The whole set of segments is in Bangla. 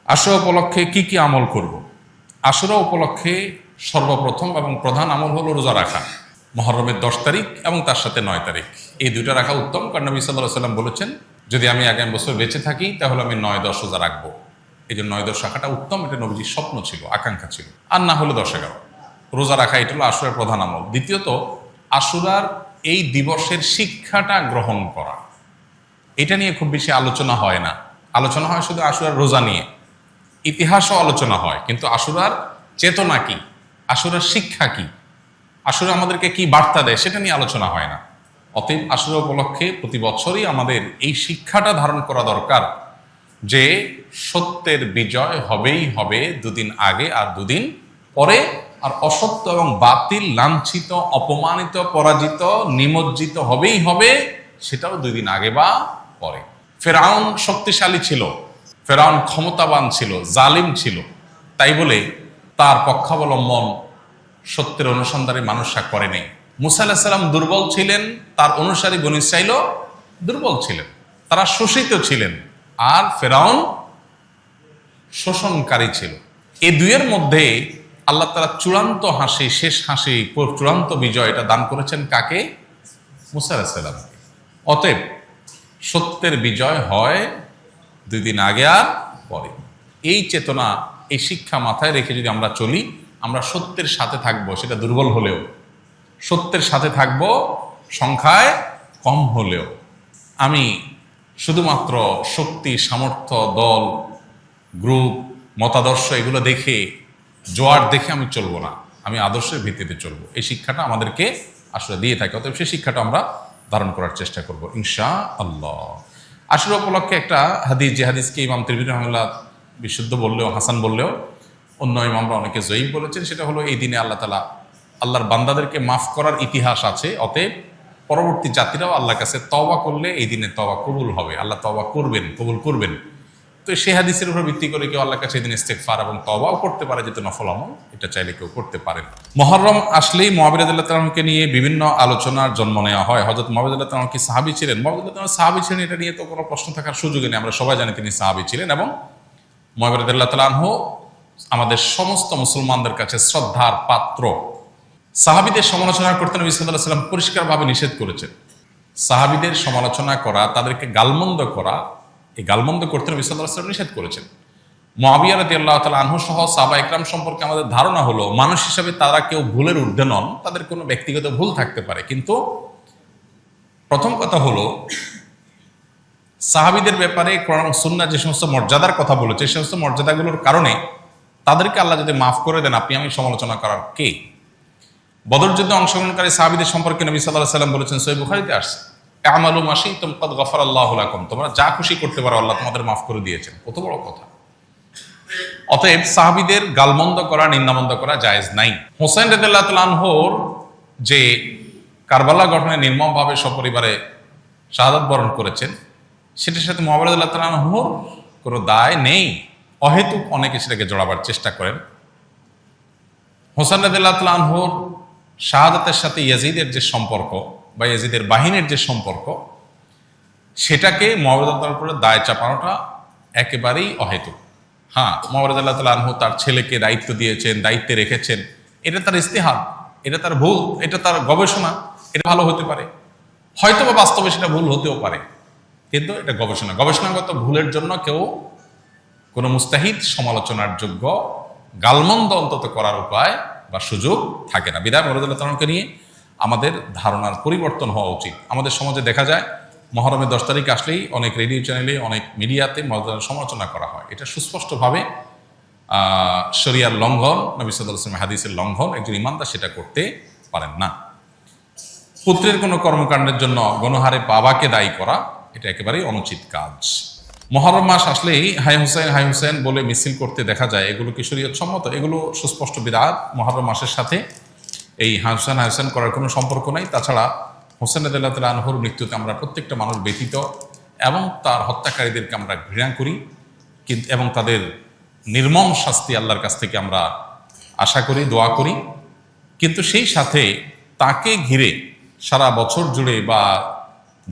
আশুরা উপলক্ষে কি কি আমল করব? আশুরা উপলক্ষে সর্বপ্রথম এবং প্রধান আমল হলো রোজা রাখা। মুহররমের 10 তারিখ এবং তার সাথে 9 তারিখ, এই দুইটা রাখা উত্তম। কারণ নবী সাল্লাল্লাহু আলাইহি সাল্লাম বলেছেন, যদি আমি আগামী বছর বেঁচে থাকি তাহলে আমি 9-10 রোজা রাখবো। এই জন্য 9-10 রাখাটা উত্তম। এটা নবীজির স্বপ্ন ছিল, আকাঙ্ক্ষা ছিল। আর না হলে 10-11 রোজা রাখা, এটা হলো আশুরার প্রধান আমল। দ্বিতীয়ত, আশুরার এই দিবসের শিক্ষাটা গ্রহণ করা। এটা নিয়ে খুব বেশি আলোচনা হয় না। আলোচনা হয় শুধু আশুরার রোজা নিয়ে, ইতিহাসও আলোচনা হয়, কিন্তু আশুরার চেতনা কি, আশুরার শিক্ষা কি, আশুরা আমাদেরকে কি বার্তা দেয়, সেটা নিয়ে আলোচনা হয় না। অতএব আশুরা উপলক্ষে প্রতি বছরই আমাদের এই শিক্ষাটা ধারণ করা দরকার যে সত্যের বিজয় হবেই হবে, দুদিন আগে আর দুদিন পরে। আর অসত্য এবং বাতিল লাঞ্ছিত, অপমানিত, পরাজিত, নিমজ্জিত হবেই হবে, সেটাও 2 দিন আগে বা পরে। ফেরাউন শক্তিশালী ছিল, ফেরাউন ক্ষমতাবান ছিল, জালিম ছিল, তাই বলে তার পক্ষাবলম্বন সত্যের অনুসন্ধানে মানুষরা করে নেই। মুসা আলাইহিস সালাম দুর্বল ছিলেন, তার অনুসারী বনী ইসরাঈলও দুর্বল ছিলেন, তারা শোষিত ছিলেন, আর ফেরাউন শোষণকারী ছিল। এই দুইয়ের মধ্যে আল্লাহ তাআলা চূড়ান্ত হাসি, শেষ হাসি, চূড়ান্ত বিজয় এটা দান করেছেন কাকে? মুসা আলাইহিস সালামকে। অতএব সত্যের বিজয় হয় 2 দিন আগে আর পরে। এই চেতনা, এই শিক্ষা মাথায় রেখে যদি আমরা চলি, আমরা সত্যের সাথে থাকবো, সেটা দুর্বল হলেও সত্যের সাথে থাকবো, সংখ্যায় কম হলেও। আমি শুধুমাত্র শক্তি, সামর্থ্য, দল, গ্রুপ, মতাদর্শ এগুলো দেখে, জোয়ার দেখে আমি চলবো না, আমি আদর্শের ভিত্তিতে চলবো। এই শিক্ষাটা আমাদেরকে আসলে দিয়ে থাকে। অতএব সেই শিক্ষাটা আমরা ধারণ করার চেষ্টা করব ইনশাআল্লাহ। আশুরা উপলক্ষে একটা হাদিস, যে হাদিসকে ইমাম তিরমিজি রাহিমাহুল্লাহ বিশুদ্ধ বললেও, হাসান বললেও, অন্য ইমামরা অনেকে জয়ীফ বলেছেন, সেটা হলো এই দিনে আল্লাহ তাআলা আল্লাহর বান্দাদেরকে মাফ করার ইতিহাস আছে। অতএব পরবর্তী জাতিরাও আল্লাহর কাছে তওবা করলে এই দিনে তওবা কবুল হবে, আল্লাহ তওবা করবেন, কবুল করবেন। তো সেই হাদিসের উপর ভিত্তি করে কেউ আল্লাহর কাছে এই দিন ইস্তেগফার এবং তওবাও করতে পারে, যেহেতু নফল আমল, এটা চাইলে কেউ করতে পারেন। মুহররম আসলেই মুআবিয়া রাদিয়াল্লাহু তাআলা আনহুকে নিয়ে বিভিন্ন আলোচনার জন্ম নেওয়া হয়। হযরত মুআবিয়া রাদিয়াল্লাহু তাআলা কি সাহাবী ছিলেন? মুআবিয়া রাদিয়াল্লাহু তাআলা সাহাবী ছিলেন, এটা নিয়ে তো কোনো প্রশ্ন থাকার সুযোগই নেই। আমরা সবাই জানি তিনি সাহাবী ছিলেন, এবং মুআবিয়া রাদিয়াল্লাহু তাআলা আনহু আমাদের সমস্ত মুসলমানদের কাছে শ্রদ্ধার পাত্র। সাহাবীদের সমালোচনা করতে নবী সাল্লাল্লাহু আলাইহি ওয়াসাল্লাম পরিষ্কারভাবে নিষেধ করেছেন। সাহাবীদের সমালোচনা করা, তাদেরকে গালমন্দ করা, এই গালমন্দ করতে নবী সাল্লাল্লাহু আলাইহি ওয়াসাল্লাম নিষেধ করেছেন। মুআবিয়া রাদিয়াল্লাহু তাআলা আনহু সহ সাহাবা ইকরাম সম্পর্কে আমাদের ধারণা হলো, মানুষ হিসেবে তারা কেউ ভুলের ঊর্ধ্বে নন, তাদের কোনো ব্যক্তিগত ভুল থাকতে পারে। কিন্তু প্রথম কথা হলো, সাহাবীদের ব্যাপারে কোরআন ও সুন্নাহ যে সমস্ত মর্যাদার কথা বলেছে, সেই সমস্ত মর্যাদাগুলোর কারণে তাদেরকে আল্লাহ যদি মাফ করে দেন, আপনি আমি সমালোচনা করার কে? বদর যুদ্ধে অংশগ্রহণকারী সাহাবীদের সম্পর্কে নবী সাল্লাল্লাহু আলাইহি ওয়াসাল্লাম বলেছেন, সহিহ বুখারীতে আসছে, আমালু মা শি'তুম ক্বাদ গাফারাল্লাহু লাকুম, তোমরা যা খুশি করতে পারো, আল্লাহ তোমাদের মাফ করে দিয়েছেন। কত বড় কথা! অতএব সাহাবীদের গালমন্দ করা, নিন্দামন্দ করা জায়েজ নাই। হোসেন রাদিয়াল্লাহু তাআলা আনহুর যে কারবালা ঘটনায় নির্মমভাবে সপরিবারে শাহাদাত বরণ করেছেন, সেটার সাথে মুআবিয়া রাদিয়াল্লাহু তাআলা আনহুর কোনো দায় নেই। অহেতুক অনেকে সেটাকে জড়াবার চেষ্টা করেন। হোসেন রাদিয়াল্লাহু তাআলা আনহুর শাহাদাতের সাথে ইয়াজিদের যে সম্পর্ক, বা ইয়াজিদের বাহিনীর যে সম্পর্ক, সেটাকে মুআবিয়া রাদিয়াল্লাহু তাআলার উপরে দায় চাপানোটা একেবারেই অহেতুক। হ্যাঁ, মুআবিয়া রাদিয়াল্লাহু তাআলা আনহু তার ছেলেকে দায়িত্ব দিয়েছেন, দায়িত্বে রেখেছেন, এটা তার ইজতিহাদ, এটা তার ভুল, এটা তার গবেষণা, এটা ভালো হতে পারে, হয়তো বা বাস্তবে সেটা ভুল হতেও পারে, কিন্তু এটা গবেষণা। গবেষণাগত ভুলের জন্য কেউ কোনো মুস্তাহিদ সমালোচনার যোগ্য, গালমন্দ অন্তত করার উপায় বা সুযোগ থাকে না। বিদায় মুআবিয়া রাদিয়াল্লাহু তাআলাকে নিয়ে আমাদের ধারণার পরিবর্তন হওয়া উচিত। আমাদের সমাজে দেখা যায়, মুহররমের 10 তারিখ আসলেই অনেক রেডিও চ্যানেলে, অনেক মিডিয়াতে মুআবিয়ার সমালোচনা করা হয়। এটা সুস্পষ্টভাবে শরিয়ার লঙ্ঘন, নবী সাল্লাল্লাহু আলাইহি ওয়াসাল্লাম হাদিসের লঙ্ঘন। একজন ইমানদার সেটা করতে পারেন না। পুত্রের কোনো কর্মকাণ্ডের জন্য গণহারে বাবাকে দায়ী করা, এটা একেবারেই অনুচিত কাজ। মুহররম মাস আসলেই হাই হুসেন বলে মিছিল করতে দেখা যায়, এগুলো কি শরীয়ত সম্মত? এগুলো সুস্পষ্ট বিদআত। মুহররম মাসের সাথে এই হাই হুসেন করার কোনো সম্পর্ক নাই। তাছাড়া হোসেন রাদিয়াল্লাহু তাআলা আনহুর মৃত্যুতে আমরা প্রত্যেকটা মানুষ ব্যথিত, এবং তার হত্যাকারীদেরকে আমরা ঘৃণা করি, কিন্তু এবং তাদের নির্মম শাস্তি আল্লাহর কাছ থেকে আমরা আশা করি, দোয়া করি। কিন্তু সেই সাথে তাকে ঘিরে সারা বছর জুড়ে বা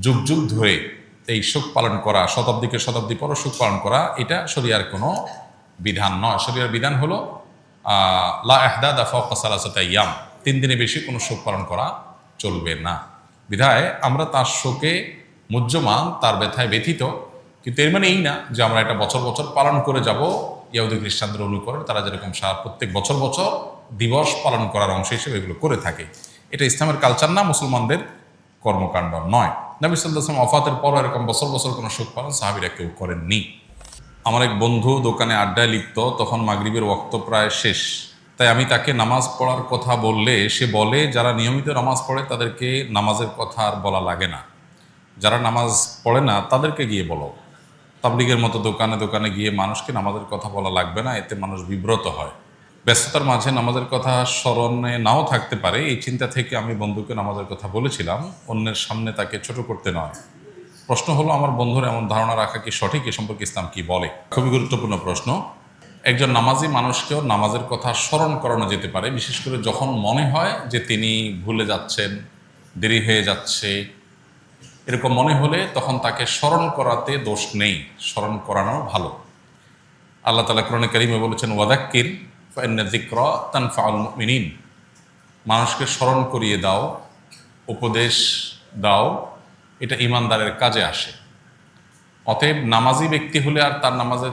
যুগ যুগ ধরে এই শোক পালন করা, শতাব্দীকে শতাব্দী পর শোক পালন করা, এটা শরিয়ার কোনো বিধান নয়। শরীয়তের বিধান হলো লা ইহদাদা ফাওকা সালাসাতি আইয়াম, 3 দিনে বেশি কোনো শোক পালন করা চলবে না। বিধায় আমরা তার শোকে মুহ্যমান, তার ব্যথায় ব্যথিত, কিন্তু এর মানে এই না যে আমরা এটা বছর বছর পালন করে যাব। ইহুদি খ্রিস্টানদের অনুকরণ, তারা যেরকম প্রত্যেক বছর বছর দিবস পালন করার অংশ হিসেবে এগুলো করে থাকে। এটা ইসলামের কালচার না, মুসলমানদের কর্মকাণ্ড নয়। নবী সাল্লাল্লাহু আলাইহি ওয়াসাল্লাম ওফাতের পর এরকম বছর বছর কোনো শোক পালন সাহাবীরা কেউ করেননি। আমার এক বন্ধু দোকানে আড্ডায় লিপ্ত, তখন মাগরিবের ওয়াক্ত প্রায় শেষ। তাই আমি তাকে নামাজ পড়ার কথা বললে সে বলে, যারা নিয়মিত নামাজ পড়ে তাদেরকে নামাজের কথা আর বলা লাগে না, যারা নামাজ পড়ে না তাদেরকে গিয়ে বলো। তাবলিগের মতো দোকানে দোকানে গিয়ে মানুষকে নামাজের কথা বলা লাগবে না, এতে মানুষ বিব্রত হয়। ব্যস্ততার মাঝে নামাজের কথা স্মরণে নাও থাকতে পারে, এই চিন্তা থেকে আমি বন্ধুকে নামাজের কথা বলেছিলাম, অন্যের সামনে তাকে ছোট করতে নয়। প্রশ্ন হলো, আমার বন্ধুর এমন ধারণা রাখা কি সঠিক? এ সম্পর্কে ইসলাম কি বলে? খুবই গুরুত্বপূর্ণ প্রশ্ন। একজন নামাজি মানুষকেও নামাজের কথা স্মরণ করানো যেতে পারে, বিশেষ করে যখন মনে হয় যে তিনি ভুলে যাচ্ছেন, দেরি হয়ে যাচ্ছে, এরকম মনে হলে তখন তাকে স্মরণ করাতে দোষ নেই, স্মরণ করানো ভালো। আল্লাহ তাআলা কোরআনে কারীমে বলেছেন, ওয়াযাক্কির ফাইন্না যিকরা তানফাউল মুমিনিন, মানুষকে স্মরণ করিয়ে দাও, উপদেশ দাও, এটা ঈমানদারের কাজে আসে। অতএব নামাজি ব্যক্তি হলে আর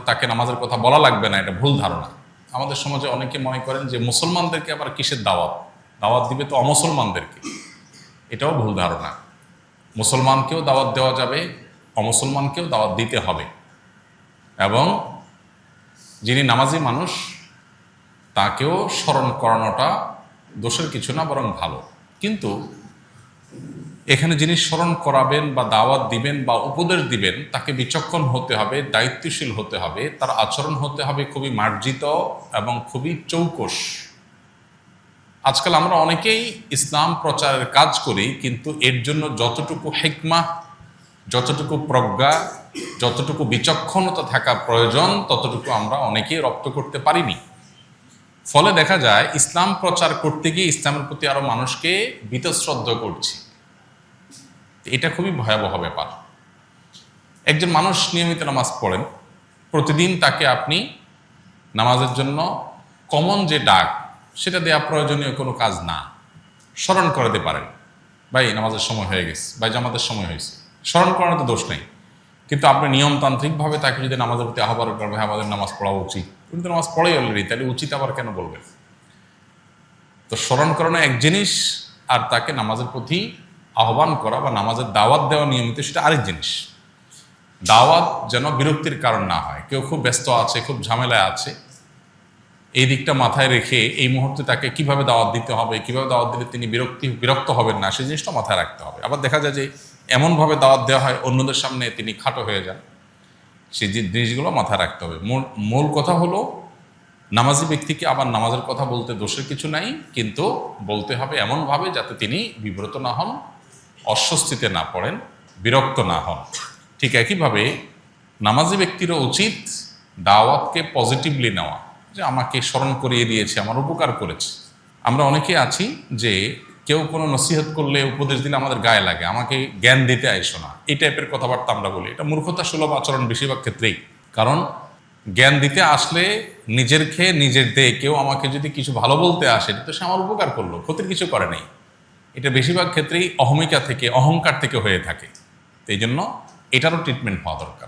তাকে নামাজের কথা বলা লাগবে না, এটা ভুল ধারণা। আমাদের সমাজে অনেকে মনে করেন যে মুসলমানদেরকে আবার কিসের দাওয়াত দিবে তো অমুসলমানদেরকে, এটাও ভুল ধারণা। মুসলমানকেও দাওয়াত দেওয়া যাবে, অমুসলমানকেও দাওয়াত দিতে হবে, এবং যিনি নামাজি মানুষ তাকেও স্মরণ করানোটা দোষের কিছু না, বরং ভালো। কিন্তু এখানে যিনি স্মরণ করাবেন বা দাওয়াত দিবেন বা উপদেশ দিবেন, তাকে বিচক্ষণ হতে হবে, দায়িত্বশীল হতে হবে, তার আচরণ হতে হবে খুবই মার্জিত এবং খুবই চৌকস। আজকাল আমরা অনেকেই ইসলাম প্রচারের কাজ করি, কিন্তু এর জন্য যতটুকু হিকমা, যতটুকু প্রজ্ঞা, যতটুকু বিচক্ষণতা থাকা প্রয়োজন, ততটুকু আমরা অনেকেই রপ্ত করতে পারিনি। ফলে দেখা যায় ইসলাম প্রচার করতে গিয়ে ইসলামের প্রতি আরো মানুষকে বীতশ্রদ্ধ করছি। এটা খুবই ভয়াবহ ব্যাপার। একজন মানুষ নিয়মিত নামাজ পড়েন, প্রতিদিন তাকে আপনি নামাজের জন্য কমন যে ডাক সেটা দেওয়া প্রয়োজনীয় কোনো কাজ না, স্মরণ করাতে পারেন, ভাই নামাজের সময় হয়ে গেছে, ভাই জামাতের সময় হয়েছে, স্মরণ করানোতে দোষ নেই। কিন্তু আপনি নিয়মতান্ত্রিকভাবে তাকে যদি নামাজের প্রতি আহ্বান করবেন, হ্যাঁ আমাদের নামাজ পড়া উচিত, কিন্তু নামাজ পড়াই অলরেডি, তাহলে উচিত আবার কেন বলবেন? তো স্মরণ করানো এক জিনিস, আর তাকে নামাজের প্রতি আহ্বান করা বা নামাজের দাওয়াত দেওয়া নিয়মিত, সেটা আরেক জিনিস। দাওয়াত যেন বিরক্তির কারণ না হয়। কেউ খুব ব্যস্ত আছে, খুব ঝামেলায় আছে, এই দিকটা মাথায় রেখে এই মুহূর্তে তাকে কিভাবে দাওয়াত দিতে হবে, কিভাবে দাওয়াত দিলে তিনি বিরক্ত হবেন না, সেই জিনিসটা মাথায় রাখতে হবে। আবার দেখা যায় যে এমনভাবে দাওয়াত দেওয়া হয় অন্যদের সামনে তিনি খাটো হয়ে যান, সেই জিনিসগুলো মাথায় রাখতে হবে। মূল কথা হলো, নামাজি ব্যক্তিকে আবার নামাজের কথা বলতে দোষের কিছু নাই, কিন্তু বলতে হবে এমনভাবে যাতে তিনি বিব্রত না হন, অস্বস্তিতে না পড়েন, বিরক্ত না হন। ঠিক একইভাবে নামাজি ব্যক্তিরও উচিত দাওয়াতকে পজিটিভলি নেওয়া, যে আমাকে স্মরণ করিয়ে দিয়েছে, আমার উপকার করেছে। আমরা অনেকে আছি যে কেউ কোনো নসিহত করলে, উপদেশ দিলে আমাদের গায়ে লাগে, আমাকে জ্ঞান দিতে আইসো না, এই টাইপের কথাবার্তা আমরা বলি। এটা মূর্খতা সুলভ আচরণ বেশিরভাগ ক্ষেত্রেই। কারণ জ্ঞান দিতে আসলে নিজের খেয়ে নিজের দেয়, কেউ আমাকে যদি কিছু ভালো বলতে আসে, তো সে আমার উপকার করলো, ক্ষতির কিছু করে নেই। এটা বেশিরভাগ ক্ষেত্রেই অহমিকা থেকে, অহংকার থেকে হয়ে থাকে। এই জন্য এটারও ট্রিটমেন্ট হওয়া দরকার।